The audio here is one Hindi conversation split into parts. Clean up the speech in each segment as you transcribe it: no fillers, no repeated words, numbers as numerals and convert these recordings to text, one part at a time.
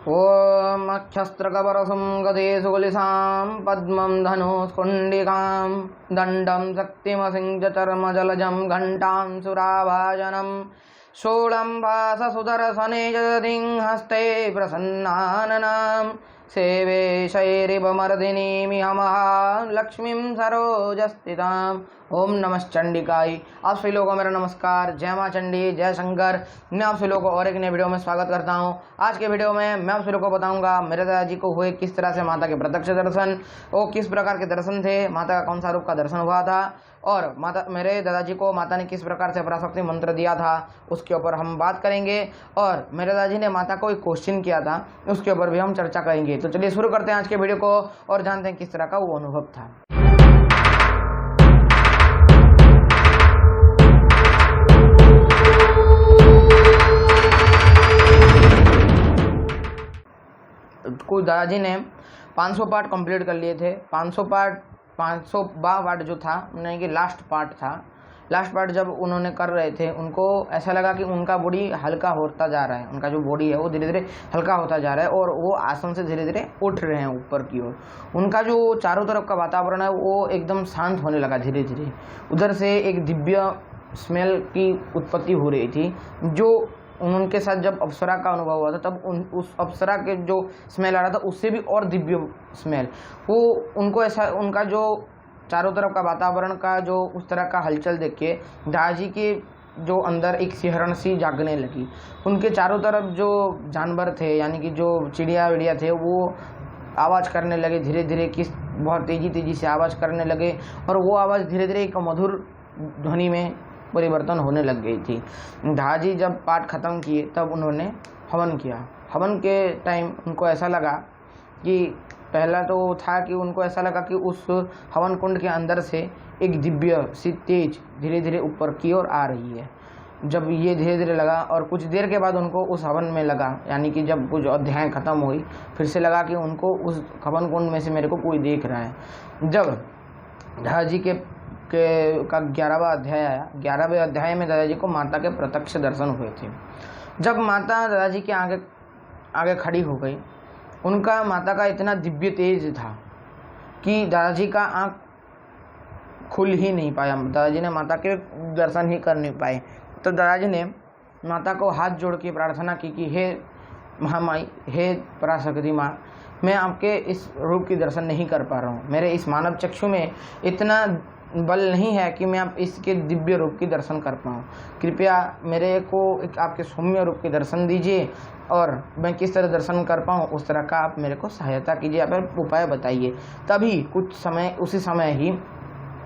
ॐ अक्षस्त्रकवरसं गदेषु कुलिसां पद्मं धनुष्कुण्डिकां दण्डं शक्तिमसिं च चर्मजलजं घण्टां सुराभाजनं शूलं भाससुदर्शने जदिं हस्ते प्रसन्नाननां सेवे शैरिवमर्दिनीमिह महालक्ष्मीं सरोजस्थिताम्। ओम नमः चंडिकाय। आप सभी लोगों को मेरा नमस्कार। जय माँ चंडी, जय शंकर। मैं आप सभी लोगों को और एक नए वीडियो में स्वागत करता हूं। आज के वीडियो में मैं आप सभी लोगों को बताऊंगा मेरे दादाजी को हुए किस तरह से माता के प्रत्यक्ष दर्शन, वो किस प्रकार के दर्शन थे, माता का कौन सा रूप का दर्शन हुआ था और मेरे दादाजी को माता ने किस प्रकार से पराशक्ति मंत्र दिया था, उसके ऊपर हम बात करेंगे। और मेरे दादाजी ने माता को एक क्वेश्चन किया था, उसके ऊपर भी हम चर्चा करेंगे। तो चलिए शुरू करते हैं आज के वीडियो को और जानते हैं किस तरह का वो अनुभव था। कुछ दादाजी ने 500 पार्ट कंप्लीट कर लिए थे। 500वां पार्ट जो था, यानी कि लास्ट पार्ट था। लास्ट पार्ट जब उन्होंने कर रहे थे, उनको ऐसा लगा कि उनका बॉडी हल्का होता जा रहा है, उनका जो बॉडी है वो धीरे धीरे हल्का होता जा रहा है और वो आसन से धीरे धीरे उठ रहे हैं ऊपर की ओर। उनका जो चारों तरफ का वातावरण है वो एकदम शांत होने लगा धीरे धीरे। उधर से एक दिव्य स्मेल की उत्पत्ति हो रही थी, जो उनके साथ जब अप्सरा का अनुभव हुआ था तब उस अप्सरा के जो स्मेल आ रहा था उससे भी और दिव्य स्मेल। वो उनको ऐसा, उनका जो चारों तरफ का वातावरण का जो उस तरह का हलचल देख के दादाजी के जो अंदर एक सिहरन सी जागने लगी। उनके चारों तरफ जो जानवर थे, यानी कि जो चिड़िया विड़िया थे, वो आवाज़ करने लगे धीरे धीरे, बहुत तेज़ी से आवाज़ करने लगे और वो आवाज़ धीरे धीरे एक मधुर ध्वनि में परिवर्तन होने लग गई थी। दादाजी जब पाठ खत्म किए तब उन्होंने हवन किया। हवन के टाइम उनको ऐसा लगा कि पहला तो था कि उनको ऐसा लगा कि उस हवन कुंड के अंदर से एक दिव्य सी तेज धीरे धीरे ऊपर की ओर आ रही है। जब ये धीरे धीरे लगा और कुछ देर के बाद उनको उस हवन में लगा, यानी कि जब कुछ अध्याय खत्म हुई, फिर से लगा कि उनको उस हवन कुंड में से मेरे को कोई देख रहा है। जब दादाजी का 11वां अध्याय आया, 11वें अध्याय में दादाजी को माता के प्रत्यक्ष दर्शन हुए थे। जब माता दादाजी के आगे खड़ी हो गई, उनका माता का इतना दिव्य तेज था कि दादाजी का आँख खुल ही नहीं पाया। दादाजी ने माता के दर्शन ही कर नहीं पाए। तो दादाजी ने माता को हाथ जोड़ के प्रार्थना की कि हे महामाई, हे पराशक्ति माँ, मैं आपके इस रूप की दर्शन नहीं कर पा रहा हूँ। मेरे इस मानव चक्षु में इतना बल नहीं है कि मैं आप इसके दिव्य रूप की दर्शन कर पाऊँ। कृपया मेरे को एक आपके सौम्य रूप के दर्शन दीजिए और मैं किस तरह दर्शन कर पाऊँ उस तरह का आप मेरे को सहायता कीजिए, आप उपाय बताइए। तभी उसी समय ही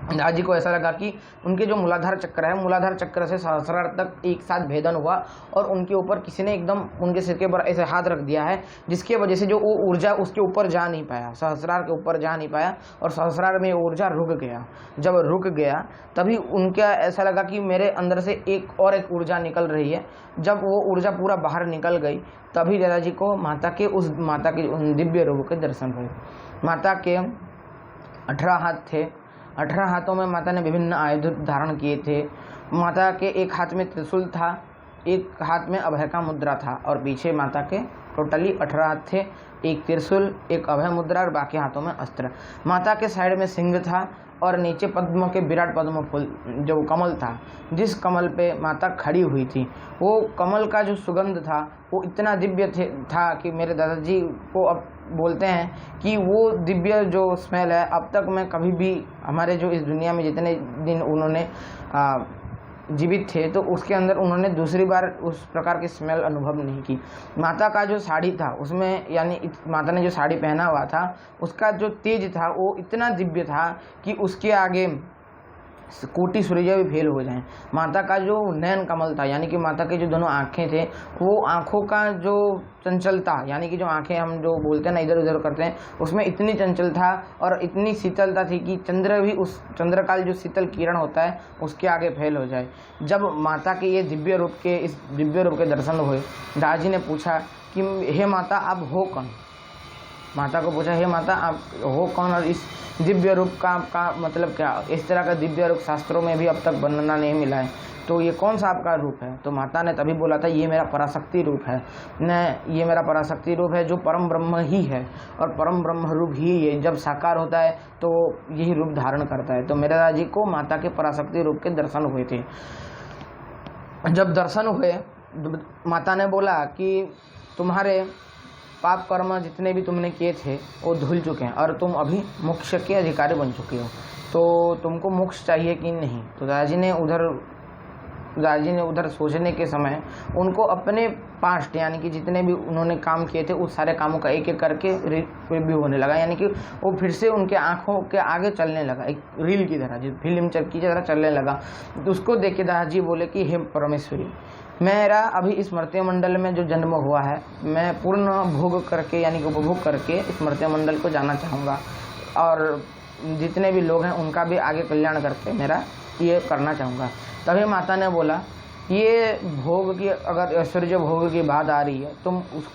दादाजी को ऐसा लगा कि उनके जो मूलाधार चक्र है, मूलाधार चक्र से सहस्रार तक एक साथ भेदन हुआ और उनके ऊपर किसी ने एकदम उनके सिर के ऊपर ऐसे हाथ रख दिया है, जिसके वजह से जो वो ऊर्जा उसके ऊपर जा नहीं पाया, सहस्रार के ऊपर जा नहीं पाया और सहस्रार में ऊर्जा रुक गया। जब रुक गया तभी उनका ऐसा लगा कि मेरे अंदर से एक ऊर्जा निकल रही है। जब वो ऊर्जा पूरा बाहर निकल गई तभी दादाजी को माता के दिव्य रूप के दर्शन हुए। माता के 18 हाथ थे। 18 हाथों में माता ने विभिन्न आयुध धारण किए थे। माता के एक हाथ में त्रिशूल था, एक हाथ में अभय का मुद्रा था और पीछे माता के टोटली 18 हाथ थे, एक त्रिशूल, एक अभय मुद्रा और बाकी हाथों में अस्त्र। माता के साइड में सिंह था और नीचे पद्म के विराट पद्म फूल जो कमल था, जिस कमल पे माता खड़ी हुई थी, वो कमल का जो सुगंध था वो इतना दिव्य था कि मेरे दादाजी को अब बोलते हैं कि वो दिव्य जो स्मेल है, अब तक मैं कभी भी हमारे जो इस दुनिया में जितने दिन उन्होंने जीवित थे तो उसके अंदर उन्होंने दूसरी बार उस प्रकार की स्मेल अनुभव नहीं की। माता का जो साड़ी था उसमें, यानी माता ने जो साड़ी पहना हुआ था उसका जो तेज था वो इतना दिव्य था कि उसके आगे कोटि सूर्य भी फेल हो जाएं। माता का जो नयन कमल था, यानी कि माता के जो दोनों आँखें थे, वो आँखों का जो चंचलता, यानी कि जो आँखें हम जो बोलते हैं ना इधर उधर करते हैं, उसमें इतनी चंचलता और इतनी शीतलता थी कि चंद्र भी उस चंद्रकाल जो शीतल किरण होता है उसके आगे फेल हो जाए। जब माता के इस दिव्य रूप के दर्शन हुए, दादाजी ने पूछा कि हे माता, आप हो कौन? माता को पूछा, हे माता, आप हो कौन और इस दिव्य रूप का मतलब क्या? इस तरह का दिव्य रूप शास्त्रों में भी अब तक वर्णना नहीं मिला है। तो ये कौन सा आपका रूप है? तो माता ने तभी बोला था ये मेरा पराशक्ति रूप है, ये मेरा पराशक्ति रूप है जो परम ब्रह्म ही है, और परम ब्रह्म रूप ही ये जब साकार होता है तो यही रूप धारण करता है। तो मेरे दादाजी को माता के पराशक्ति रूप के दर्शन हुए थे। जब दर्शन हुए, माता ने बोला कि तुम्हारे पाप कर्म जितने भी तुमने किए थे वो धुल चुके हैं और तुम अभी मोक्ष के अधिकारी बन चुके हो, तो तुमको मोक्ष चाहिए कि नहीं? तो दादाजी ने उधर सोचने के समय उनको अपने पास्ट यानी कि जितने भी उन्होंने काम किए थे उस सारे कामों का एक एक करके रिव्यू होने लगा, यानी कि वो फिर से उनके आंखों के आगे चलने लगा, एक रील की तरह, जो फिल्म की तरह चलने लगा। तो उसको देख के दादाजी बोले कि हे परमेश्वरी, मेरा अभी इस मर्त्य मंडल में जो जन्म हुआ है, मैं पूर्ण भोग करके यानी कि उपभोग करके इस मर्त्य मंडल को जाना चाहूँगा, और जितने भी लोग हैं उनका भी आगे कल्याण करके मेरा ये करना चाहूँगा। तभी माता ने बोला ये भोग की, अगर ऐश्वर्य भोग की बात आ रही है,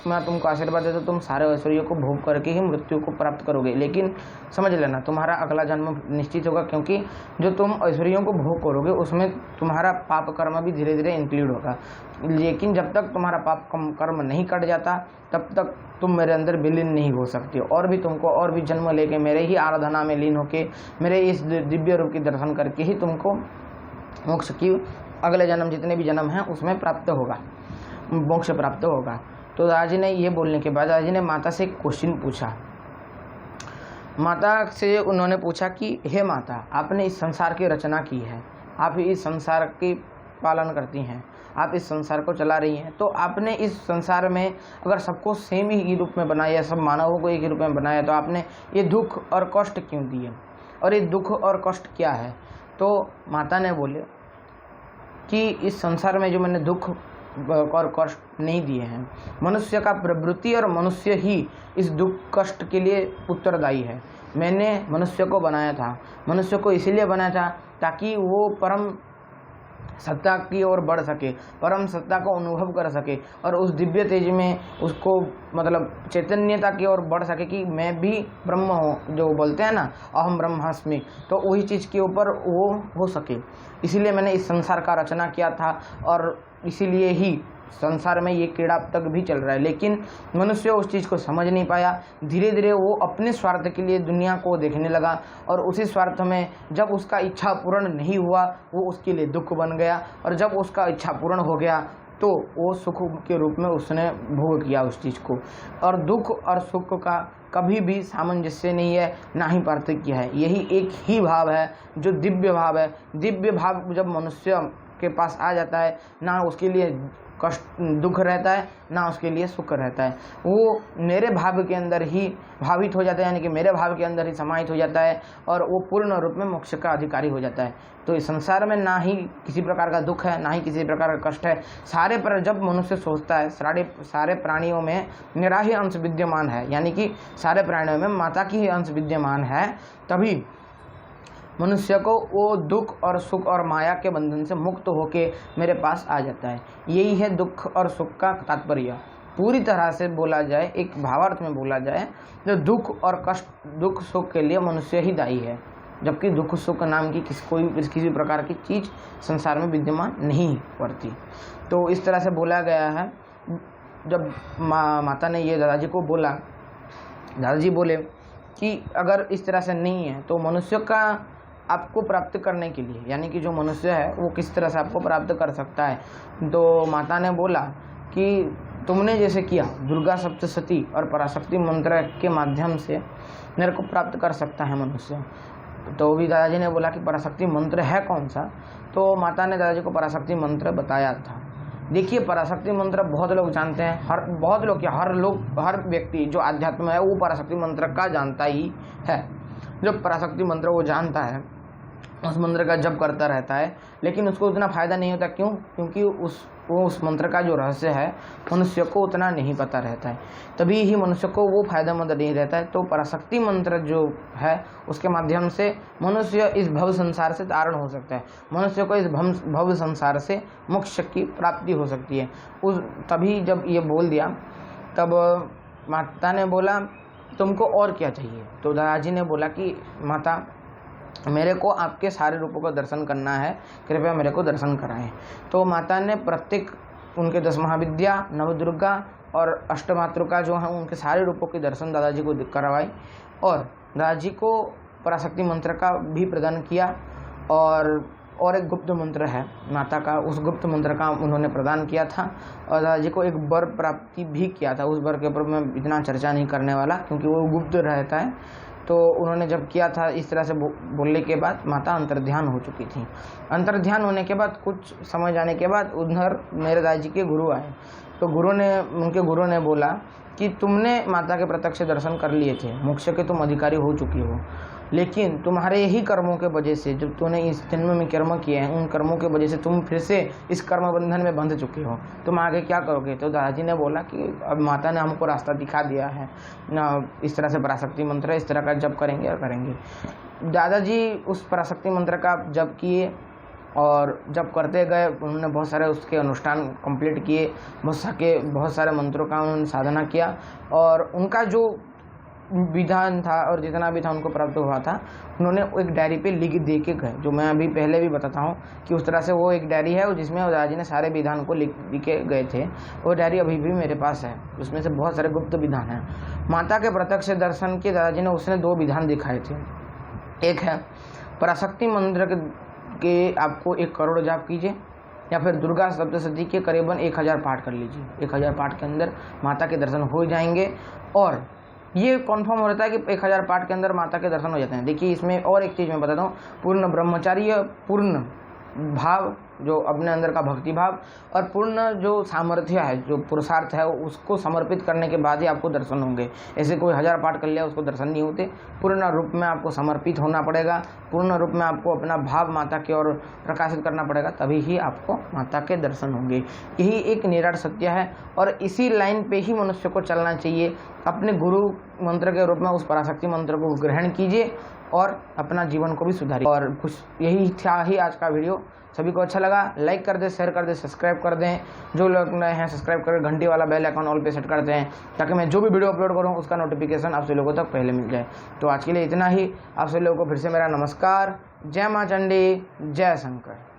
मैं तुमको आशीर्वाद देता हूँ, तुम सारे ऐश्वर्य को भोग करके ही मृत्यु को प्राप्त करोगे, लेकिन समझ लेना तुम्हारा अगला जन्म निश्चित होगा, क्योंकि जो तुम ऐश्वर्यों को भोग करोगे उसमें तुम्हारा पाप कर्म भी धीरे धीरे इंक्लूड होगा। लेकिन जब तक तुम्हारा पाप कर्म नहीं कट जाता तब तक तुम मेरे अंदर विलीन नहीं हो सकते, और भी तुमको और भी जन्म लेके मेरे ही आराधना में लीन होके मेरे इस दिव्य रूप की दर्शन करके ही तुमको मोक्ष की अगले जन्म जितने भी जन्म हैं उसमें प्राप्त होगा, मोक्ष प्राप्त होगा। तो दादाजी ने ये बोलने के बाद दादाजी ने माता से एक क्वेश्चन पूछा। माता से उन्होंने पूछा कि हे माता, आपने इस संसार की रचना की है, आप इस संसार की पालन करती हैं, आप इस संसार को चला रही हैं, तो आपने इस संसार में अगर सबको सेम ही रूप में बनाया, सब मानवों को एक ही रूप में बनाया, तो आपने ये दुख और कष्ट क्यों दिए, और ये दुख और कष्ट क्या है? तो माता ने बोले कि इस संसार में जो मैंने दुख और कष्ट नहीं दिए हैं, मनुष्य का प्रवृत्ति और मनुष्य ही इस दुख कष्ट के लिए उत्तरदायी है। मैंने मनुष्य को बनाया था, मनुष्य को इसीलिए बनाया था ताकि वो परम सत्ता की ओर बढ़ सके, परम सत्ता को अनुभव कर सके, और उस दिव्य तेज में उसको मतलब चैतन्यता की ओर बढ़ सके कि मैं भी ब्रह्म हूँ, जो बोलते हैं ना अहम ब्रह्मास्मि, तो वही चीज़ के ऊपर वो हो सके। इसीलिए मैंने इस संसार का रचना किया था, और इसीलिए ही संसार में ये कीड़ा अब तक भी चल रहा है। लेकिन मनुष्य उस चीज़ को समझ नहीं पाया, धीरे धीरे वो अपने स्वार्थ के लिए दुनिया को देखने लगा, और उसी स्वार्थ में जब उसका इच्छा पूर्ण नहीं हुआ वो उसके लिए दुख बन गया, और जब उसका इच्छा पूर्ण हो गया तो वो सुख के रूप में उसने भोग किया उस चीज़ को। और दुख और सुख का कभी भी सामंजस्य नहीं है, ना ही पार्थक्य है, यही एक ही भाव है जो दिव्य भाव है। दिव्य भाव जब मनुष्य के पास आ जाता है, ना उसके लिए कष्ट दुख रहता है, ना उसके लिए सुख रहता है, वो मेरे भाव के अंदर ही भावित हो जाता है, यानी कि मेरे भाव के अंदर ही समाहित हो जाता है, और वो पूर्ण रूप में मोक्ष का अधिकारी हो जाता है। तो इस संसार में ना ही किसी प्रकार का दुख है, ना ही किसी प्रकार का कष्ट है। सारे पर जब मनुष्य सोचता है सारे प्राणियों में मेरा ही अंश विद्यमान है, यानी कि सारे प्राणियों में माता की ही अंश विद्यमान है, तभी मनुष्य को वो दुख और सुख और माया के बंधन से मुक्त होके मेरे पास आ जाता है। यही है दुख और सुख का तात्पर्य। पूरी तरह से बोला जाए, एक भावार्थ में बोला जाए, तो दुख और कष्ट, दुख सुख के लिए मनुष्य ही दायी है, जबकि दुख सुख नाम की किसी प्रकार की चीज़ संसार में विद्यमान नहीं पड़ती। तो इस तरह से बोला गया है। जब माता ने ये दादाजी को बोला, दादाजी बोले कि अगर इस तरह से नहीं है तो मनुष्य का आपको प्राप्त करने के लिए, यानी कि जो मनुष्य है वो किस तरह से आपको प्राप्त कर सकता है। तो माता ने बोला कि तुमने जैसे किया दुर्गा सप्तशती और पराशक्ति मंत्र के माध्यम से मेरे को प्राप्त कर सकता है मनुष्य। तो भी दादाजी ने बोला कि पराशक्ति मंत्र है कौन सा? तो माता ने दादाजी को पराशक्ति मंत्र बताया था। देखिए, पराशक्ति मंत्र बहुत लोग जानते हैं, हर व्यक्ति जो अध्यात्म है वो पराशक्ति मंत्र का जानता ही है। जो पराशक्ति मंत्र वो जानता है उस मंत्र का जप करता रहता है, लेकिन उसको उतना फ़ायदा नहीं होता। क्यों? क्योंकि उस मंत्र का जो रहस्य है मनुष्य को उतना नहीं पता रहता है, तभी ही मनुष्य को वो फायदेमंद नहीं रहता है। तो पराशक्ति मंत्र जो है उसके माध्यम से मनुष्य इस भव संसार से तारण हो सकता है, मनुष्य को इस भव संसार से मोक्ष की प्राप्ति हो सकती है। तभी जब ये बोल दिया तब माता ने बोला तुमको और क्या चाहिए? तो दादाजी ने बोला कि माता, मेरे को आपके सारे रूपों का दर्शन करना है, कृपया मेरे को दर्शन कराएं। तो माता ने प्रत्येक उनके 10 महाविद्या, नवदुर्गा और अष्टमातृका जो हैं उनके सारे रूपों के दर्शन दादाजी को करवाए और दादाजी को पराशक्ति मंत्र का भी प्रदान किया। और एक गुप्त मंत्र है माता का, उस गुप्त मंत्र का उन्होंने प्रदान किया था और दादाजी को एक वर प्राप्ति भी किया था। उस वर के ऊपर मैं इतना चर्चा नहीं करने वाला क्योंकि वो गुप्त रहता है। तो उन्होंने जब किया था इस तरह से बोलने के बाद माता अंतर्ध्यान हो चुकी थी। अंतर्ध्यान होने के बाद कुछ समय जाने के बाद उधर मेरे दादाजी के गुरु आए। तो उनके गुरु ने बोला कि तुमने माता के प्रत्यक्ष दर्शन कर लिए थे, मोक्ष के तुम अधिकारी हो चुकी हो, लेकिन तुम्हारे ही कर्मों के वजह से जब तूने इस जन्म में कर्म किए हैं उन कर्मों के वजह से तुम फिर से इस कर्म बंधन में बंध चुके हो, तुम आगे क्या करोगे। तो दादाजी ने बोला कि अब माता ने हमको रास्ता दिखा दिया है ना, इस तरह से पराशक्ति मंत्र इस तरह का जप करेंगे और करेंगे। दादाजी उस पराशक्ति मंत्र का जप किए और जब करते गए उन्होंने बहुत सारे उसके अनुष्ठान कंप्लीट किए, बहुत सारे मंत्रों का उन्होंने साधना किया और उनका जो विधान था और जितना भी था उनको प्राप्त हुआ था उन्होंने एक डायरी पे लिख दे के गए, जो मैं अभी पहले भी बताता हूँ कि उस तरह से वो एक डायरी है जिसमें दादाजी ने सारे विधान को लिख के गए थे। वो डायरी अभी भी मेरे पास है, उसमें से बहुत सारे गुप्त विधान हैं। माता के प्रत्यक्ष दर्शन के दादाजी ने उसने 2 विधान दिखाए थे। एक है पराशक्ति मंत्र के आपको 1 करोड़ जाप कीजिए या फिर दुर्गा सप्तशती के करीबन 1000 पाठ कर लीजिए। 1000 पाठ के अंदर माता के दर्शन हो जाएंगे और ये कन्फर्म हो जाता है कि 1000 पाठ के अंदर माता के दर्शन हो जाते हैं। देखिए इसमें और एक चीज़ मैं बताता हूँ, पूर्ण ब्रह्मचार्य, पूर्ण भाव जो अपने अंदर का भक्ति भाव और पूर्ण जो सामर्थ्य है, जो पुरुषार्थ है उसको समर्पित करने के बाद ही आपको दर्शन होंगे। ऐसे कोई 1000 पाठ कर लिया उसको दर्शन नहीं होते, पूर्ण रूप में आपको समर्पित होना पड़ेगा, पूर्ण रूप में आपको अपना भाव माता की ओर प्रकाशित करना पड़ेगा, तभी ही आपको माता के दर्शन होंगे। यही एक निराट सत्य है और इसी लाइन पे ही मनुष्य को चलना चाहिए। अपने गुरु मंत्र के रूप में उस पराशक्ति मंत्र को ग्रहण कीजिए और अपना जीवन को भी सुधारिए। और कुछ यही था ही आज का वीडियो। सभी को अच्छा लगा लाइक कर दें, शेयर कर दें, सब्सक्राइब कर दें। जो लोग नए हैं सब्सक्राइब कर घंटी वाला बेल आइकन ऑल पे सेट करते हैं ताकि मैं जो भी वीडियो अपलोड करूं उसका नोटिफिकेशन आप सभी लोगों तक पहले मिल जाए। तो आज के लिए इतना ही। आप सभी लोगों को फिर से मेरा नमस्कार। जय माँ चंडी, जय शंकर।